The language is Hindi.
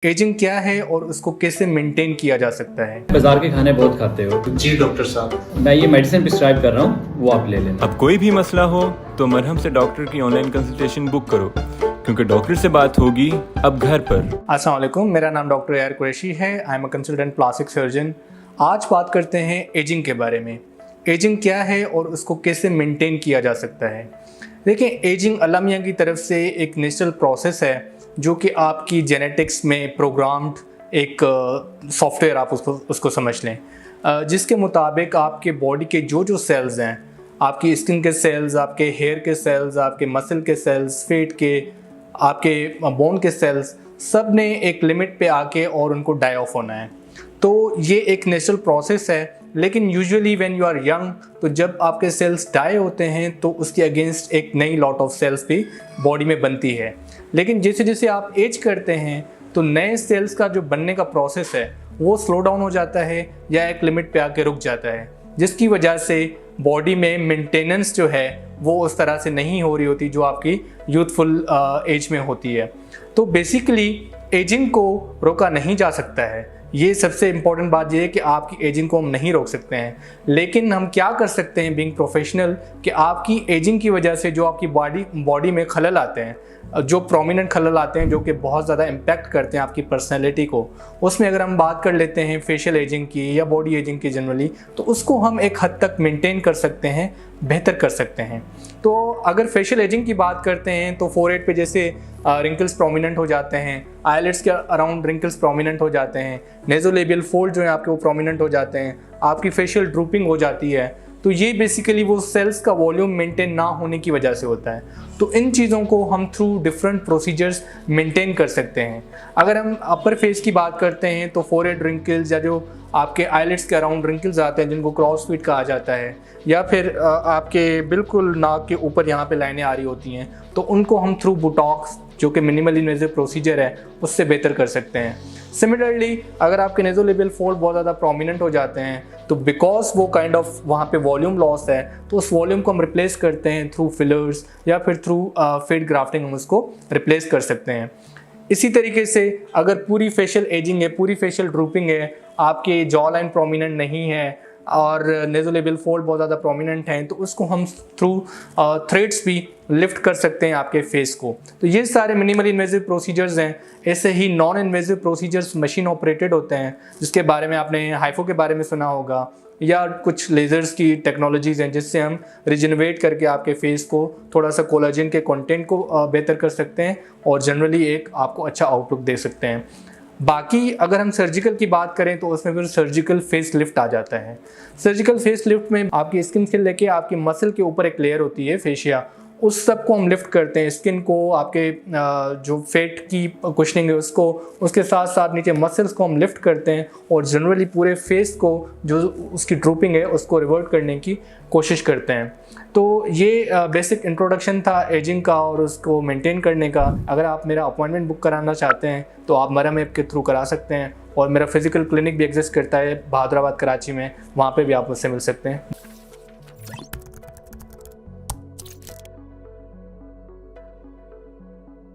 एजिंग क्या है और उसको कैसे मेंटेन किया जा सकता है? बाजार के खाने बहुत खाते हो। जी डॉक्टर साहब, मैं ये मेडिसिन प्रिस्क्राइब कर रहा हूँ, वो आप ले लेना। अब कोई भी मसला हो तो मरहम से डॉक्टर की ऑनलाइन कंसल्टेशन बुक करो, क्योंकि डॉक्टर से बात होगी अब घर पर। अस्सलाम वालेकुम, मेरा नाम डॉक्टर यार कुरैशी है। I am a consultant plastic surgeon. आज बात करते हैं एजिंग के बारे में। एजिंग क्या है और उसको कैसे मेंटेन किया जा सकता है। देखिए, एजिंग अल्लाह मियां की तरफ से एक नेचुरल प्रोसेस है जो कि आपकी जेनेटिक्स में प्रोग्राम्ड एक सॉफ्टवेयर आप उसको समझ लें, जिसके मुताबिक आपके बॉडी के जो सेल्स हैं, आपकी स्किन के सेल्स, आपके हेयर के सेल्स, आपके मसल के सेल्स, फेट के, आपके बोन के सेल्स, सब ने एक लिमिट पे आके और उनको डाई ऑफ होना है। तो ये एक नेचुरल प्रोसेस है। लेकिन usually when you are young, तो जब आपके सेल्स डाई होते हैं तो उसके अगेंस्ट एक नई लॉट ऑफ सेल्स भी बॉडी में बनती है। लेकिन जैसे जैसे आप एज करते हैं तो नए सेल्स का जो बनने का प्रोसेस है वो स्लो डाउन हो जाता है या एक लिमिट पे आके रुक जाता है, जिसकी वजह से बॉडी में मेंटेनेंस जो है वो उस तरह से नहीं हो रही होती जो आपकी यूथफुल एज में होती है। तो बेसिकली एजिंग को रोका नहीं जा सकता है। ये सबसे इम्पॉर्टेंट बात ये है कि आपकी एजिंग को हम नहीं रोक सकते हैं, लेकिन हम क्या कर सकते हैं बीइंग प्रोफेशनल कि आपकी एजिंग की वजह से जो आपकी बॉडी में खलल आते हैं, जो प्रोमिनेंट खलल आते हैं, जो कि बहुत ज़्यादा इम्पैक्ट करते हैं आपकी पर्सनैलिटी को, उसमें अगर हम बात कर लेते हैं फेशियल एजिंग की या बॉडी एजिंग की जनरली, तो उसको हम एक हद तक मेंटेन कर सकते हैं, बेहतर कर सकते हैं। तो अगर फेशियल एजिंग की बात करते हैं तो फोरहेड पे जैसे रिंकल्स प्रोमिनेंट हो जाते हैं, आईलिड्स के अराउंड रिंकल्स प्रोमिनेंट हो जाते हैं, नेज़ोलेबियल फोल्ड जो है आपके वो प्रोमिनेंट हो जाते हैं, आपकी फेशियल ड्रूपिंग हो जाती है, तो ये बेसिकली वो सेल्स का वॉल्यूम मेंटेन ना होने की वजह से होता है। तो इन चीज़ों को हम थ्रू डिफरेंट प्रोसीजर्स मेंटेन कर सकते हैं। अगर हम अपर फेस की बात करते हैं तो फोरहेड रिंकल्स या जो आपके आईलिड्स के अराउंड रिंकल्स आते हैं जिनको क्रॉस फीट कहा जाता है, या फिर आपके बिल्कुल नाक के ऊपर यहाँ पे लाइनें आ रही होती हैं, तो उनको हम थ्रू बोटॉक्स जो कि मिनिमल इन्वेजिव प्रोसीजर है उससे बेहतर कर सकते हैं। सिमिलरली अगर आपके नेज़ोलेबियल फोल्ड बहुत ज़्यादा प्रोमिनेंट हो जाते हैं तो बिकॉज वो काइंड ऑफ वहाँ पे वॉल्यूम लॉस है, तो उस वॉल्यूम को हम रिप्लेस करते हैं थ्रू फिलर्स या फिर थ्रू फेड ग्राफ्टिंग हम उसको रिप्लेस कर सकते हैं। इसी तरीके से अगर पूरी फेशियल एजिंग है, पूरी फेशियल ड्रूपिंग है, आपके जॉ लाइन प्रोमिनेंट नहीं है और नेज़ोलेबियल फोल्ड बहुत ज़्यादा प्रोमिनेंट हैं, तो उसको हम थ्रू थ्रेड्स भी लिफ्ट कर सकते हैं आपके फेस को। तो ये सारे मिनिमल इन्वेजिव प्रोसीजर्स हैं। ऐसे ही non invasive procedures machine operated होते हैं, जिसके बारे में आपने हाइफो के बारे में सुना होगा, या कुछ लेज़र्स की टेक्नोलॉजीज़ हैं जिससे हम रिजनरेट करके आपके फेस को थोड़ा सा कोलाजन के कंटेंट को बेहतर कर सकते हैं और जनरली एक आपको अच्छा आउटलुक दे सकते हैं। बाकी अगर हम सर्जिकल की बात करें तो उसमें फिर सर्जिकल फेस लिफ्ट आ जाता है। सर्जिकल फेस लिफ्ट में आपकी स्किन से लेके आपकी मसल के ऊपर एक लेयर होती है फेशिया, उस सब को हम लिफ्ट करते हैं। स्किन को, आपके जो फेट की कुशनिंग है उसको, उसके साथ साथ नीचे मसल्स को हम लिफ्ट करते हैं और जनरली पूरे फेस को जो उसकी ड्रूपिंग है उसको रिवर्ट करने की कोशिश करते हैं। तो ये बेसिक इंट्रोडक्शन था एजिंग का और उसको मेंटेन करने का। अगर आप मेरा अपॉइंटमेंट बुक कराना चाहते हैं तो आप मरहम ऐप के थ्रू करा सकते हैं, और मेरा फिजिकल क्लिनिक भी एग्जिस्ट करता है बहादुराबाद कराची में, वहाँ पे भी आप मुझसे मिल सकते हैं।